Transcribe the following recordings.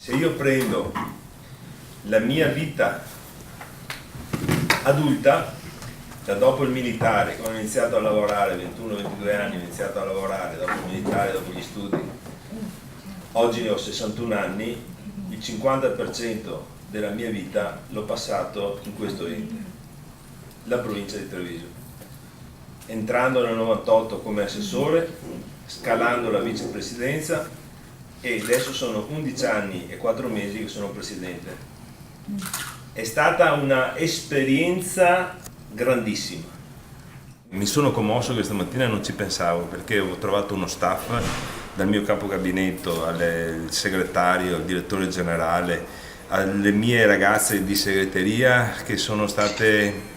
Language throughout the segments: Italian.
Se io prendo la mia vita adulta, da dopo il militare, quando ho iniziato a lavorare, 21-22 anni ho iniziato a lavorare, dopo il militare, dopo gli studi, oggi ne ho 61 anni, il 50% della mia vita l'ho passato in questo ente, la provincia di Treviso, entrando nel 98 come assessore, scalando la vicepresidenza, e adesso sono 11 anni e 4 mesi che sono presidente. È stata una esperienza grandissima. Mi sono commosso questa mattina, non ci pensavo, perché ho trovato uno staff, dal mio capo gabinetto al segretario, al direttore generale, alle mie ragazze di segreteria, che sono stati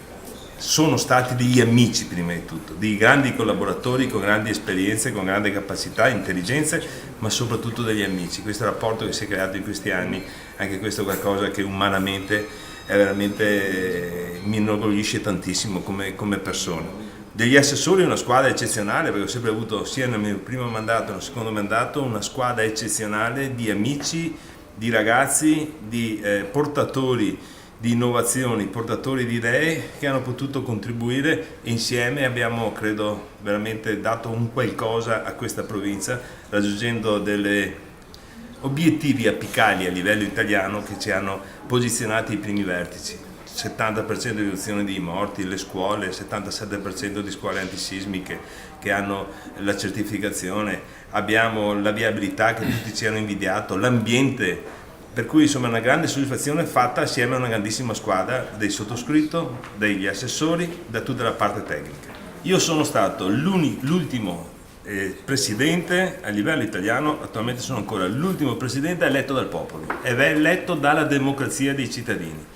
degli amici prima di tutto, dei grandi collaboratori con grandi esperienze, con grandi capacità, intelligenze, ma soprattutto degli amici. Questo rapporto che si è creato in questi anni, anche questo è qualcosa che umanamente è veramente, mi inorgoglisce tantissimo come persona. Degli assessori, una squadra eccezionale, perché ho sempre avuto sia nel mio primo mandato che nel secondo mandato una squadra eccezionale di amici, di ragazzi, di portatori di innovazioni, portatori di idee che hanno potuto contribuire, e insieme abbiamo, credo, veramente dato un qualcosa a questa provincia, raggiungendo degli obiettivi apicali a livello italiano che ci hanno posizionati ai primi vertici. 70% di riduzione di morti, le scuole, 77% di scuole antisismiche che hanno la certificazione, abbiamo la viabilità che tutti ci hanno invidiato, l'ambiente. Per cui insomma una grande soddisfazione fatta assieme a una grandissima squadra del sottoscritto, degli assessori, da tutta la parte tecnica. Io sono stato l'ultimo presidente a livello italiano, attualmente sono ancora l'ultimo presidente eletto dal popolo, ed è eletto dalla democrazia dei cittadini.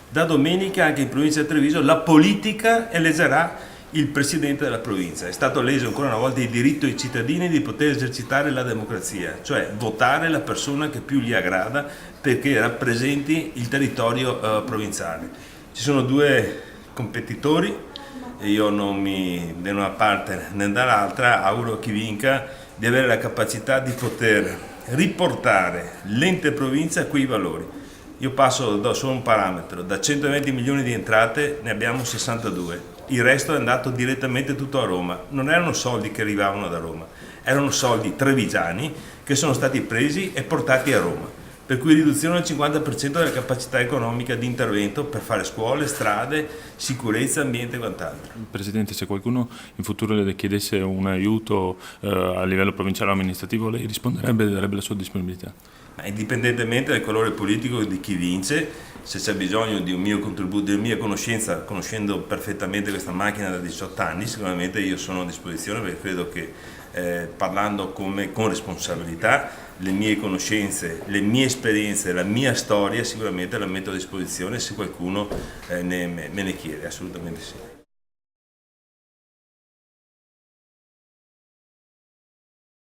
Da domenica anche in provincia di Treviso la politica eleggerà il presidente della provincia. È stato leso ancora una volta il diritto ai cittadini di poter esercitare la democrazia, cioè votare la persona che più gli aggrada perché rappresenti il territorio provinciale. Ci sono due competitori e io non mi né da una parte né dall'altra auguro a chi vinca di avere la capacità di poter riportare l'ente provincia a quei valori. Io passo da solo un parametro, da 120 milioni di entrate ne abbiamo 62. Il resto è andato direttamente tutto a Roma. Non erano soldi che arrivavano da Roma, erano soldi trevigiani che sono stati presi e portati a Roma. Per cui riduzione del 50% della capacità economica di intervento per fare scuole, strade, sicurezza, ambiente e quant'altro. Presidente, se qualcuno in futuro le chiedesse un aiuto a livello provinciale o amministrativo, lei risponderebbe e darebbe la sua disponibilità? Indipendentemente dal colore politico di chi vince, se c'è bisogno di un mio contributo, di mia conoscenza, conoscendo perfettamente questa macchina da 18 anni, sicuramente io sono a disposizione, perché credo che parlando con responsabilità, le mie conoscenze, le mie esperienze, la mia storia sicuramente la metto a disposizione se qualcuno me ne chiede, assolutamente sì.